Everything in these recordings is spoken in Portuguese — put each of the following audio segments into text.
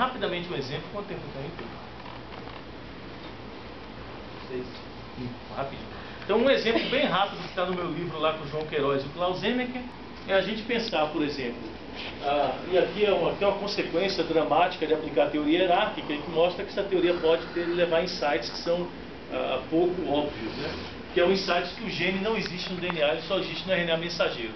Rapidamente um exemplo, quanto tempo tem? 6. Rapidinho. Então um exemplo bem rápido que está no meu livro lá com o João Queiroz e o Klaus Ennecke é a gente pensar, por exemplo, e aqui é uma consequência dramática de aplicar a teoria hierárquica, que mostra que essa teoria pode levar a insights que são pouco óbvios, né? Que é o insight que o gene não existe no DNA, ele só existe no RNA mensageiro.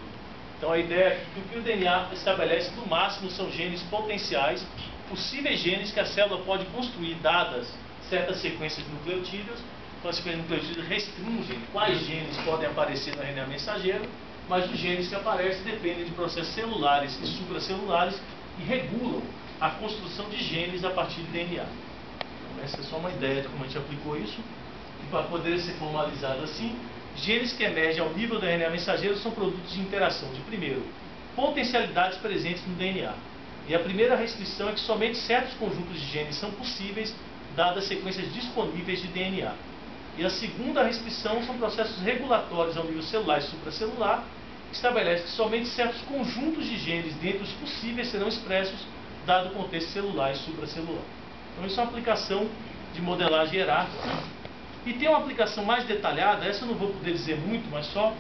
Então a ideia é que o que o DNA estabelece no máximo são genes potenciais, possíveis genes que a célula pode construir dadas certas sequências de nucleotídeos. Então as sequências de nucleotídeos restringem quais genes podem aparecer no RNA mensageiro, mas os genes que aparecem dependem de processos celulares e supracelulares e regulam a construção de genes a partir de DNA. Então, essa é só uma ideia de como a gente aplicou isso. E para poder ser formalizado assim, genes que emergem ao nível do RNA mensageiro são produtos de interação de, primeiro, potencialidades presentes no DNA. E a primeira restrição é que somente certos conjuntos de genes são possíveis, dadas sequências disponíveis de DNA. E a segunda restrição são processos regulatórios ao nível celular e supracelular, que estabelece que somente certos conjuntos de genes dentre os possíveis serão expressos, dado o contexto celular e supracelular. Então isso é uma aplicação de modelagem hierárquica. E tem uma aplicação mais detalhada, essa eu não vou poder dizer muito, mas só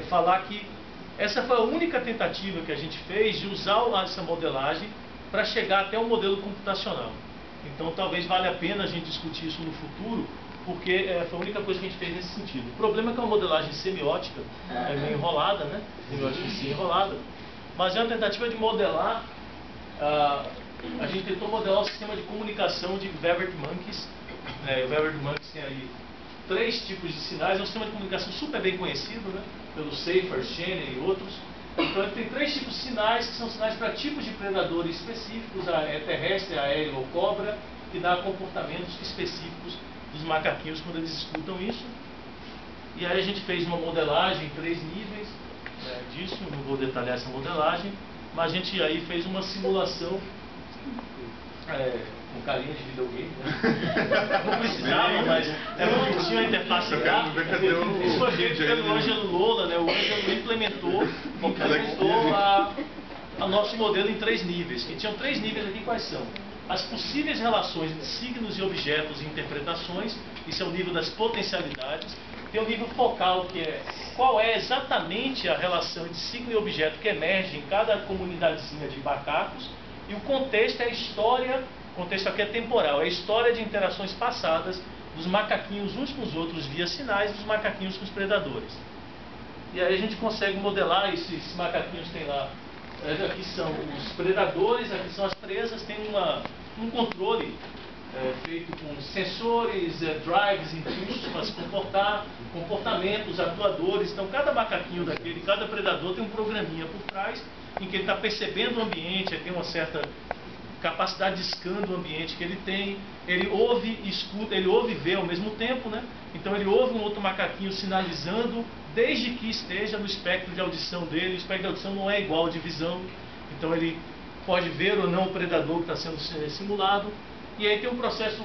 falar que essa foi a única tentativa que a gente fez de usar essa modelagem para chegar até um modelo computacional. Então talvez valha a pena a gente discutir isso no futuro, porque foi a única coisa que a gente fez nesse sentido. O problema é que é uma modelagem semiótica, é meio enrolada, né? Semiótica em si enrolada, mas é uma tentativa de modelar, a gente tentou modelar o sistema de comunicação de Weber Monkeys. O Weber Monkeys tem aí 3 tipos de sinais, é um sistema de comunicação super bem conhecido, né? Pelo Seyfarth, Shannon e outros. Então ele tem 3 tipos de sinais, que são sinais para tipos de predadores específicos, terrestre, aéreo ou cobra, que dá comportamentos específicos dos macaquinhos quando eles escutam isso. E aí a gente fez uma modelagem em 3 níveis disso, não vou detalhar essa modelagem, mas a gente aí fez uma simulação com carinha de videogame, né? Não precisava, mas é bonitinho a interface gráfica. Isso foi feito pelo Ângelo Lola, né? O Ângelo implementou a nosso modelo em 3 níveis. E tinham 3 níveis aqui, quais são? As possíveis relações de signos e objetos e interpretações, isso é o nível das potencialidades. Tem o nível focal, que é qual é exatamente a relação de signo e objeto que emerge em cada comunidadezinha de macacos. E o contexto é a história, o contexto aqui é temporal, é a história de interações passadas dos macaquinhos uns com os outros via sinais, dos macaquinhos com os predadores. E aí a gente consegue modelar esses macaquinhos, tem lá, aqui são os predadores, aqui são as presas, tem um controle feito com sensores, drives, impulsos para se comportar, comportamentos, atuadores. Então cada macaquinho daquele, cada predador tem um programinha por trás, em que ele está percebendo o ambiente, ele tem uma certa capacidade de scan do ambiente que ele tem, ele ouve e escuta, ele ouve e vê ao mesmo tempo, né? Então ele ouve um outro macaquinho sinalizando, desde que esteja no espectro de audição dele. O espectro de audição não é igual ao de visão, então ele pode ver ou não o predador que está sendo simulado. E aí tem um processo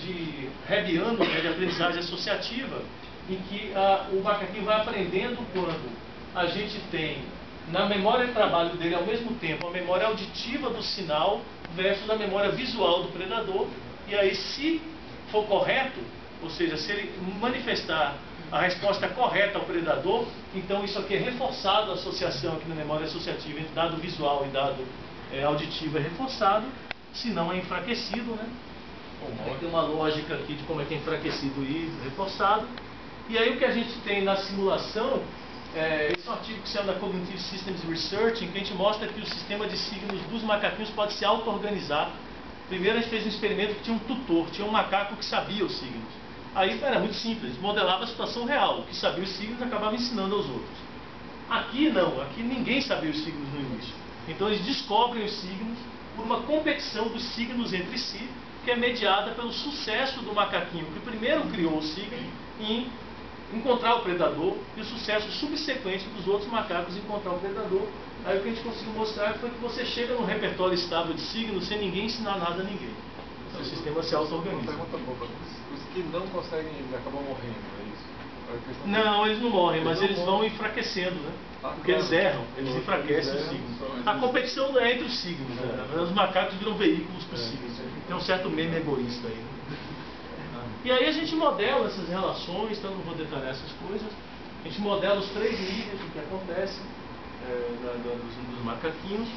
de Hebbiano, né, de aprendizagem associativa, em que o macaquinho vai aprendendo quando a gente tem na memória de trabalho dele ao mesmo tempo a memória auditiva do sinal versus a memória visual do predador. E aí, se for correto, ou seja, se ele manifestar a resposta correta ao predador, então isso aqui é reforçado, a associação aqui na memória associativa entre dado visual e dado auditivo é reforçado, se não é enfraquecido, né? Bom, tem uma lógica aqui de como é que é enfraquecido e reforçado. E aí o que a gente tem na simulação, esse é um artigo que saiu da Cognitive Systems Research, em que a gente mostra que o sistema de signos dos macaquinhos pode se auto-organizar. Primeiro a gente fez um experimento que tinha um tutor, tinha um macaco que sabia os signos. Aí era muito simples, modelava a situação real, o que sabia os signos acabava ensinando aos outros. Aqui não, aqui ninguém sabia os signos no início. Então eles descobrem os signos por uma competição dos signos entre si, que é mediada pelo sucesso do macaquinho que primeiro criou o signo em encontrar o predador, e o sucesso subsequente dos outros macacos em encontrar o predador. Aí o que a gente conseguiu mostrar foi que você chega num repertório estável de signos sem ninguém ensinar nada a ninguém. Então o sistema se auto-organiza. Uma pergunta boba. Os que não conseguem acabam morrendo, é isso? Não, eles não morrem, mas eles vão enfraquecendo, né? Porque eles erram, eles enfraquecem os signos. A competição não é entre os signos, né? Os macacos viram veículos para os signos. Tem um certo meme egoísta aí, né? E aí a gente modela essas relações, então não vou detalhar essas coisas. A gente modela os 3 níveis do que acontece dos macaquinhos.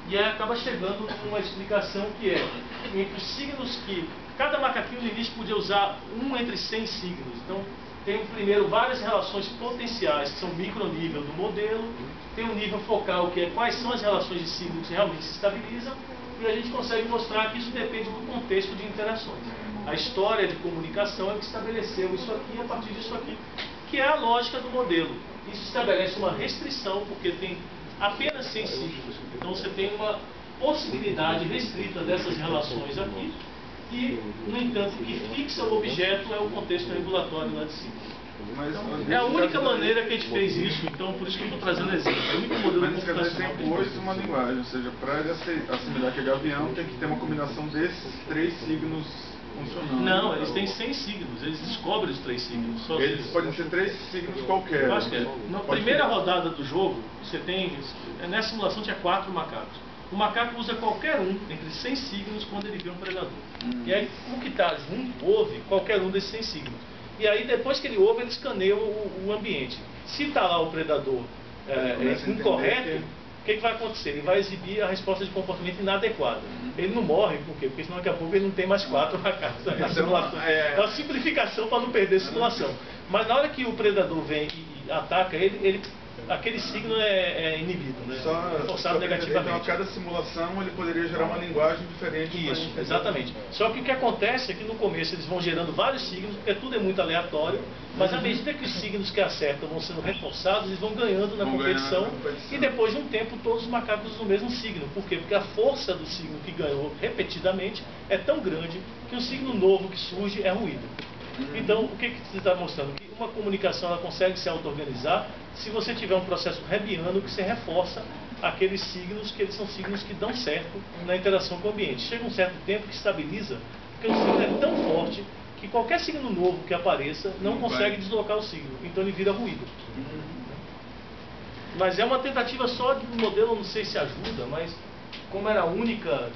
E aí acaba chegando com uma explicação que é entre os signos que... Cada macaquinho no início podia usar um entre 100 signos. Então tem primeiro várias relações potenciais, que são micronível do modelo. Tem um nível focal, que é quais são as relações de signos que realmente se estabilizam. E a gente consegue mostrar que isso depende do contexto de interações. A história de comunicação é que estabeleceu isso aqui, a partir disso aqui, que é a lógica do modelo. Isso estabelece uma restrição, porque tem apenas 100 signos. Então você tem uma possibilidade restrita dessas relações aqui, e, no entanto, o que fixa o objeto é o contexto regulatório lá de cima. Então, é a única maneira que a gente fez isso, então por isso que eu estou trazendo exemplo. É o único modelo mas quer dizer, tem impôs uma linguagem, ou seja, para ele assimilar que é gavião, tem que ter uma combinação desses 3 signos funcionando. Não, eles têm 100 signos, eles descobrem os 3 signos. Só eles podem ser 3 signos qualquer. Eu acho que é. Na primeira rodada do jogo, você tem, nessa simulação tinha 4 macacos. O macaco usa qualquer um entre 100 signos quando ele vê um predador. E aí, o que está junto, ouve qualquer um desses 100 signos. E aí, depois que ele ouve, ele escaneia o ambiente. Se está lá o predador incorreto, o que vai acontecer? Ele vai exibir a resposta de comportamento inadequada. Ele não morre, por quê? Porque senão daqui a pouco ele não tem mais 4 macacos na simulação. É uma simplificação para não perder a simulação. Mas na hora que o predador vem e ataca ele, aquele signo é inibido, né? Forçado negativamente. Então, a cada simulação ele poderia gerar uma linguagem diferente. Isso, exatamente. Só que o que acontece é que no começo eles vão gerando vários signos, porque tudo é muito aleatório, mas à medida que os signos que acertam vão sendo reforçados, eles vão ganhando na competição, e depois de um tempo todos os macacos usam o mesmo signo. Por quê? Porque a força do signo que ganhou repetidamente é tão grande que o signo novo que surge é ruído. Então, o que você está mostrando? Que uma comunicação ela consegue se auto-organizar se você tiver um processo hebbiano que você reforça aqueles signos, que eles são signos que dão certo na interação com o ambiente. Chega um certo tempo que estabiliza, porque o signo é tão forte que qualquer signo novo que apareça não consegue deslocar o signo, então ele vira ruído. Mas é uma tentativa só de um modelo, não sei se ajuda, mas como era a única